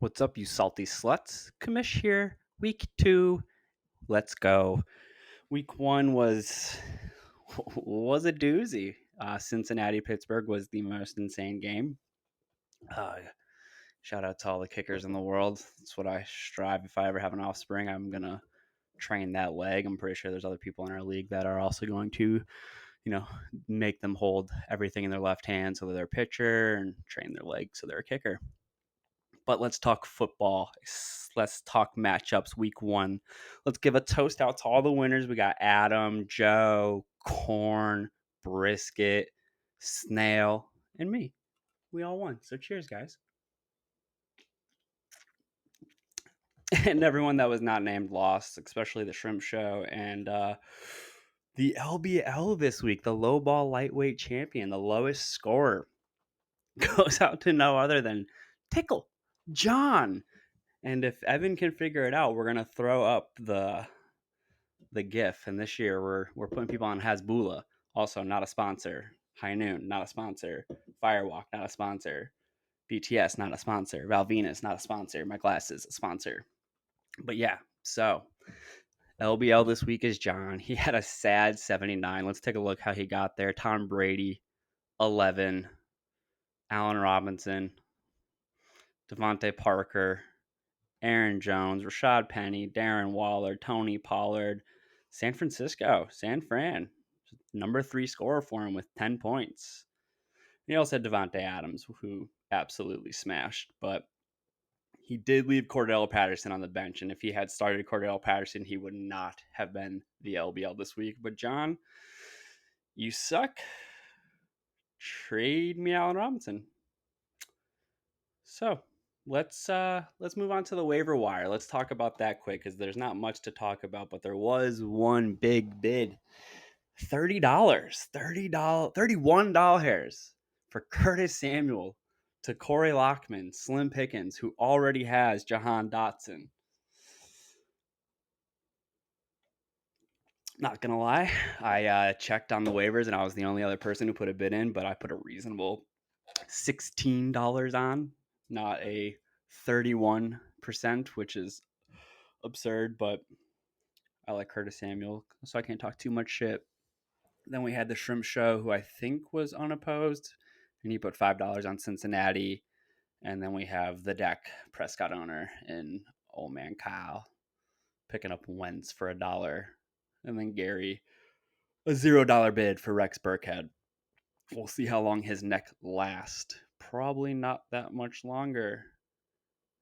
What's up, you salty sluts? Kamish here. Week 2. Let's go. Week 1 was a doozy. Cincinnati Pittsburgh was the most insane game. Shout out to all the kickers in the world. That's what I strive. If I ever have an offspring, I'm gonna train that leg. I'm pretty sure there's other people in our league that are also going to, make them hold everything in their left hand so they're a pitcher and train their leg so they're a kicker. But let's talk football. Let's talk matchups week 1. Let's give a toast out to all the winners. We got Adam, Joe, Corn, Brisket, Snail, and me. We all won. So cheers, guys. And everyone that was not named lost, especially the Shrimp Show and the LBL this week, the Lowball lightweight champion, the lowest scorer, goes out to no other than Tickle John. And if Evan can figure it out, we're gonna throw up the GIF. And this year we're putting people on Hasbula, also not a sponsor. High Noon, not a sponsor. Firewalk, not a sponsor. BTS, not a sponsor. Val Venus, not a sponsor. My Glasses, a sponsor. But yeah, so LBL this week is John. He had a sad 79. Let's take a look how he got there. Tom Brady, 11. Allen Robinson, Devontae Parker, Aaron Jones, Rashad Penny, Darren Waller, Tony Pollard, San Francisco, San Fran, number 3 scorer for him with 10 points. He also had Devontae Adams, who absolutely smashed, but he did leave Cordell Patterson on the bench, and if he had started Cordell Patterson, he would not have been the LBL this week. But John, you suck. Trade me Allen Robinson. So let's move on to the waiver wire. Let's talk about that quick because there's not much to talk about, but there was one big bid. $30, $31 for Curtis Samuel to Corey Lockman, Slim Pickens, who already has Jahan Dotson. Not gonna lie, I checked on the waivers and I was the only other person who put a bid in, but I put a reasonable $16 on, not a 31%, which is absurd, but I like Curtis Samuel, so I can't talk too much shit. Then we had the Shrimp Show, who I think was unopposed, and he put $5 on Cincinnati. And then we have the Dak Prescott owner and old man Kyle picking up Wentz for $1. And then Gary, a $0 bid for Rex Burkhead. We'll see how long his neck lasts. Probably not that much longer.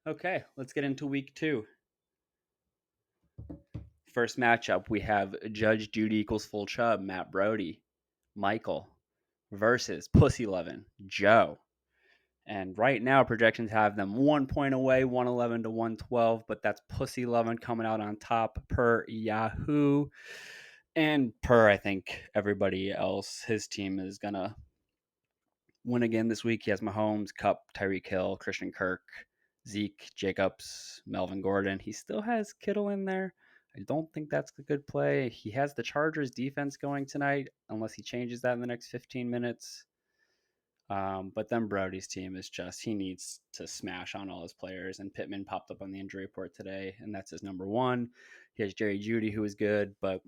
Okay, let's get into week 2. First matchup, we have Judge Judy equals full chub, Matt Brody, Michael, versus Pussy Lovin', Joe. And right now, projections have them 1 point away, 111 to 112, but that's Pussy Lovin' coming out on top per Yahoo. And per, I think, everybody else, his team is going to win again this week. He has Mahomes, Kupp, Tyreek Hill, Christian Kirk, Zeke, Jacobs, Melvin Gordon. He still has Kittle in there. I don't think that's a good play. He has the Chargers defense going tonight, unless he changes that in the next 15 minutes. But then Brody's team is just, he needs to smash on all his players. And Pittman popped up on the injury report today, and that's his number 1. He has Jerry Jeudy, who is good, but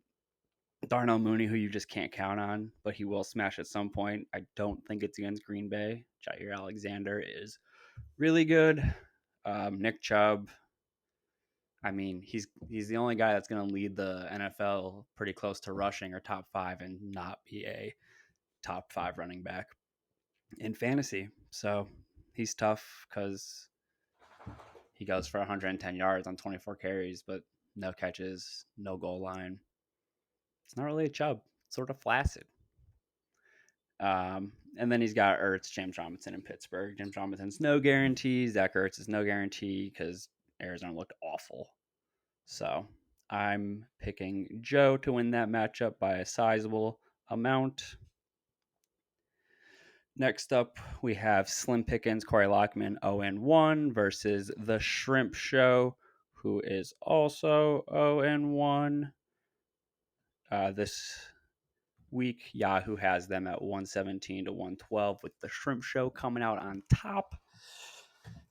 Darnell Mooney, who you just can't count on, but he will smash at some point. I don't think it's against Green Bay. Jair Alexander is really good. Nick Chubb, I mean, he's the only guy that's going to lead the NFL pretty close to rushing or top 5 and not be a top 5 running back in fantasy. So he's tough because he goes for 110 yards on 24 carries, but no catches, no goal line. It's not really a Chubb. It's sort of flaccid. And then he's got Ertz, James Robinson in Pittsburgh. James Robinson's no guarantee. Zach Ertz is no guarantee because Arizona looked awful. So I'm picking Joe to win that matchup by a sizable amount. Next up, we have Slim Pickens, Corey Lockman, 0-1 versus the Shrimp Show, who is also 0-1. This week, Yahoo has them at 117 to 112, with the Shrimp Show coming out on top.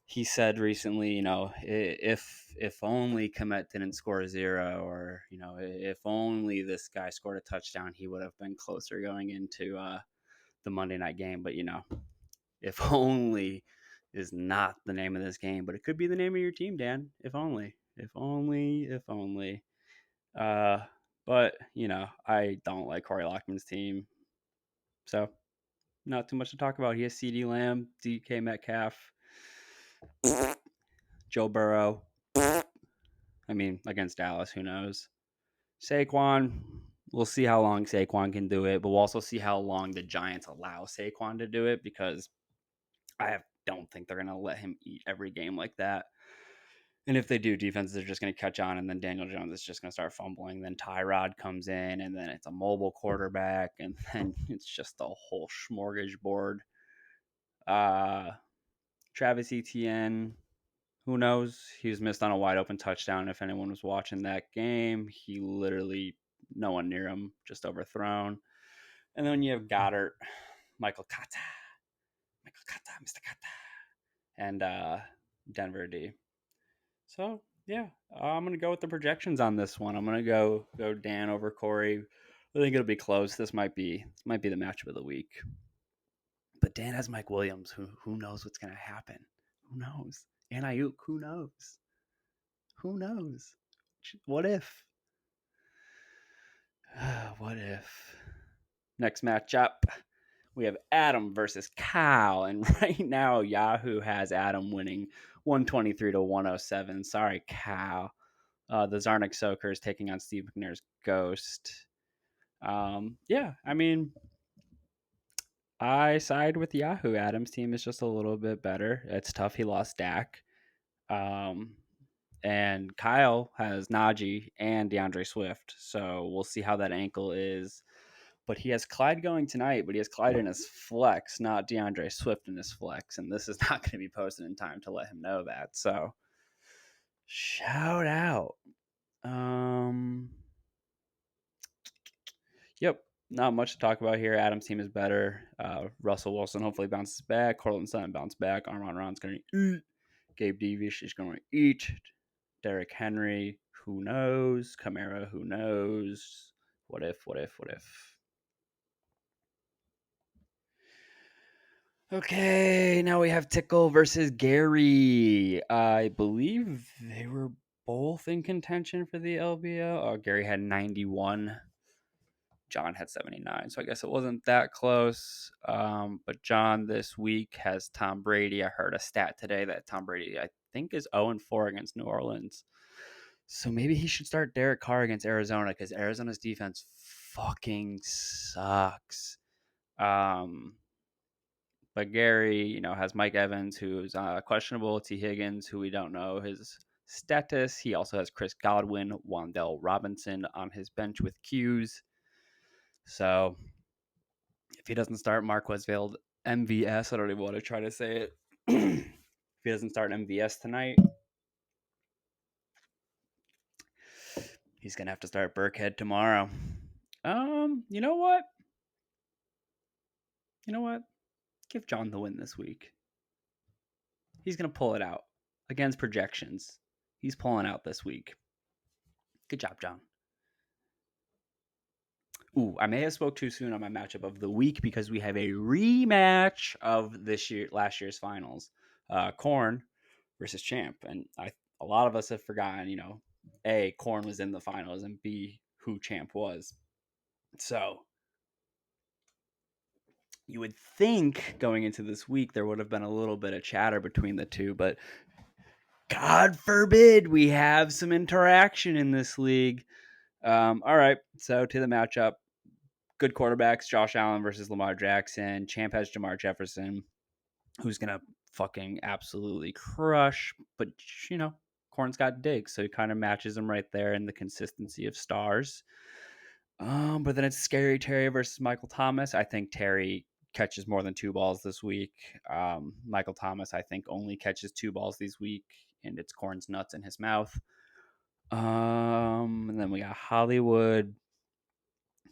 he said recently, if only Komet didn't score a zero, or if only this guy scored a touchdown, he would have been closer going into the Monday night game. But if only is not the name of this game, but it could be the name of your team, Dan. If only, if only, if only. Uh, but I don't like Corey Lockman's team, so not too much to talk about. He has CeeDee Lamb, DK Metcalf, Joe Burrow. I mean, against Dallas, who knows? Saquon, we'll see how long Saquon can do it, but we'll also see how long the Giants allow Saquon to do it, because don't think they're going to let him eat every game like that. And if they do, defenses are just going to catch on, and then Daniel Jones is just going to start fumbling. Then Tyrod comes in, and then it's a mobile quarterback, and then it's just a whole smorgasbord. Travis Etienne, who knows? He was missed on a wide open touchdown. If anyone was watching that game, he literally, no one near him, just overthrown. And then you have Goddard, Michael Kata, Mr. Kata, and Denver D. So yeah, I'm gonna go with the projections on this one. I'm gonna go Dan over Corey. I think it'll be close. This might be the matchup of the week. But Dan has Mike Williams. Who knows what's gonna happen? Who knows? And Ayuk. Who knows? Who knows? What if? What if? Next matchup, we have Adam versus Kyle, and right now Yahoo has Adam winning 123 to 107. Sorry, Kyle. The Zarnik Soakers taking on Steve McNair's Ghost. Yeah, I mean, I side with Yahoo. Adam's team is just a little bit better. It's tough. He lost Dak. And Kyle has Najee and DeAndre Swift. So we'll see how that ankle is. But he has Clyde going tonight, but he has Clyde in his flex, not DeAndre Swift in his flex. And this is not going to be posted in time to let him know that. So shout out. Yep. Not much to talk about here. Adam's team is better. Russell Wilson hopefully bounces back. Cortland Sutton bounce back. Armon Ron's going to eat. Gabe Davis is going to eat. Derrick Henry, who knows? Kamara, who knows? What if? Okay, now we have Tickle versus Gary. I believe they were both in contention for the LBO. Oh, Gary had 91. John had 79, so I guess it wasn't that close. But John this week has Tom Brady. I heard a stat today that Tom Brady, I think, is 0-4 against New Orleans. So maybe he should start Derek Carr against Arizona, because Arizona's defense fucking sucks. But Gary, has Mike Evans, who's questionable. T. Higgins, who we don't know his status. He also has Chris Godwin, Wan'Dale Robinson on his bench with Q's. So if he doesn't start Marquez Vale MVS, I don't even want to try to say it. If he doesn't start MVS tonight, he's going to have to start Burkhead tomorrow. You know what? Give John the win this week. He's going to pull it out against projections. He's pulling out this week. Good job, John. Ooh, I may have spoke too soon on my matchup of the week, because we have a rematch of last year's finals. Corn versus Champ. And a lot of us have forgotten, A, Corn was in the finals, and B, who Champ was. So you would think going into this week there would have been a little bit of chatter between the two, but God forbid we have some interaction in this league. All right, so to the matchup. Good quarterbacks, Josh Allen versus Lamar Jackson. Champ has Jamar Jefferson, who's going to fucking absolutely crush. But, Corn's got Diggs, so he kind of matches him right there in the consistency of stars. But then it's Scary Terry versus Michael Thomas. I think Terry catches more than 2 balls this week. Michael Thomas, I think, only catches 2 balls this week, and it's Corn's nuts in his mouth. And then we got Hollywood,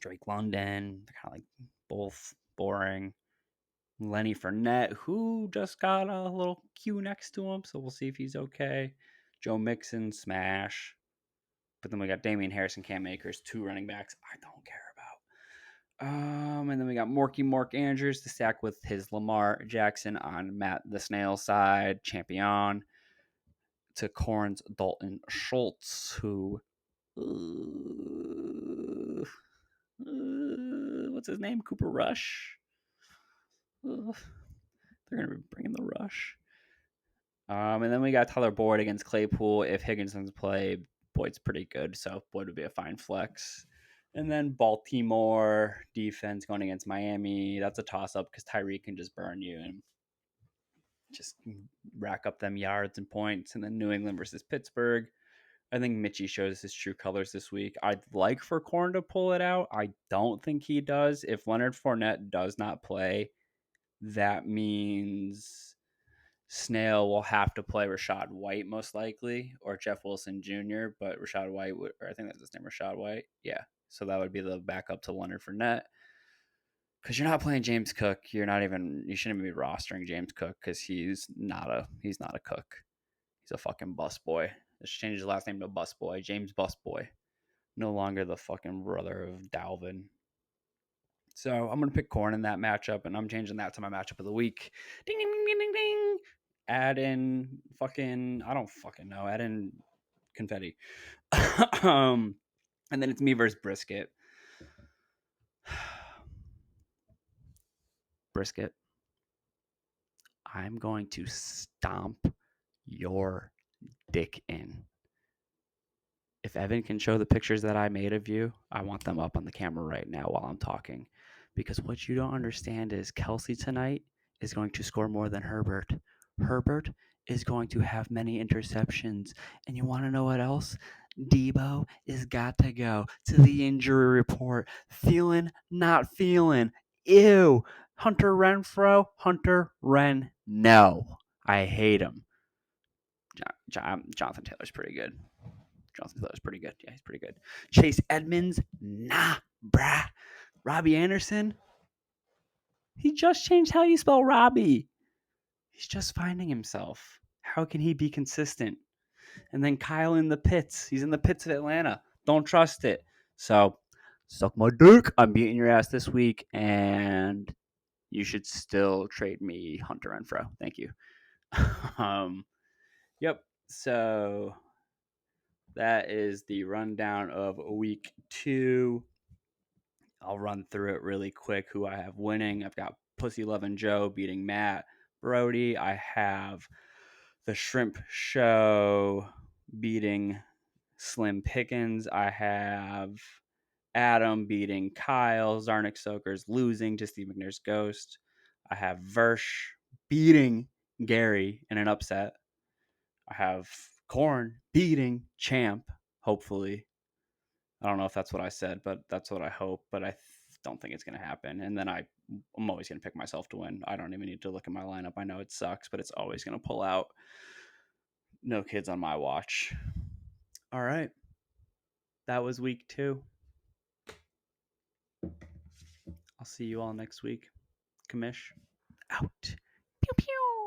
Drake London. They're kind of like both boring. Lenny Fournette, who just got a little Q next to him, so we'll see if he's okay. Joe Mixon, smash. But then we got Damian Harris and Cam Akers, 2 running backs I don't care about. And then we got Mark Andrews to stack with his Lamar Jackson on Matt the Snail side, champion. To Corn's Dalton Schultz, who what's his name? Cooper Rush. They're gonna be bringing the rush. And then we got Tyler Boyd against Claypool. If Higgins doesn't play, Boyd's pretty good, so Boyd would be a fine flex. And then Baltimore defense going against Miami. That's a toss up because Tyreek can just burn you and just rack up them yards and points. And then New England versus Pittsburgh. I think Mitchie shows his true colors this week. I'd like for Corn to pull it out. I don't think he does. If Leonard Fournette does not play, that means Snail will have to play Rashad White most likely, or Jeff Wilson Jr., but Rashad White, or I think that's his name, Rashad White. Yeah. So that would be the backup to Leonard Fournette. Because you're not playing James Cook. You shouldn't even be rostering James Cook because he's not a cook. He's a fucking bus boy. Let's change his last name to Bus Boy. James Bus Boy. No longer the fucking brother of Dalvin. So I'm going to pick Corn in that matchup, and I'm changing that to my matchup of the week. Ding, ding, ding, ding, ding, ding. Add in fucking, I don't fucking know. Add in confetti. And then it's me versus Brisket. Brisket. I'm going to stomp your dick in. If Evan can show the pictures that I made of you, I want them up on the camera right now while I'm talking. Because what you don't understand is Kelsey tonight is going to score more than Herbert. Herbert is going to have many interceptions. And you want to know what else? Debo is got to go to the injury report. Feeling, not feeling. Ew. Hunter Renfro, Hunter Ren. No. I hate him. Jonathan Taylor's pretty good. Jonathan Taylor's pretty good. Yeah, he's pretty good. Chase Edmonds, nah, brah. Robbie Anderson, he just changed how you spell Robbie. He's just finding himself. How can he be consistent? And then Kyle in the pits. He's in the pits of Atlanta. Don't trust it. So, suck my dick. I'm beating your ass this week, and you should still trade me Hunter Renfro. Thank you. Yep. So that is the rundown of week 2. I'll run through it really quick who I have winning. I've got Pussy Lovin' Joe beating Matt Brody. I have the Shrimp Show beating Slim Pickens. I have Adam beating Kyle. Zarnik Soakers losing to Steve McNair's Ghost. I have Versh beating Gary in an upset. I have Korn beating Champ, hopefully. I don't know if that's what I said, but that's what I hope. But I don't think it's going to happen. And then I'm always going to pick myself to win. I don't even need to look at my lineup. I know it sucks, but it's always going to pull out. No kids on my watch. All right. That was week 2. I'll see you all next week. Kamish out. Pew pew.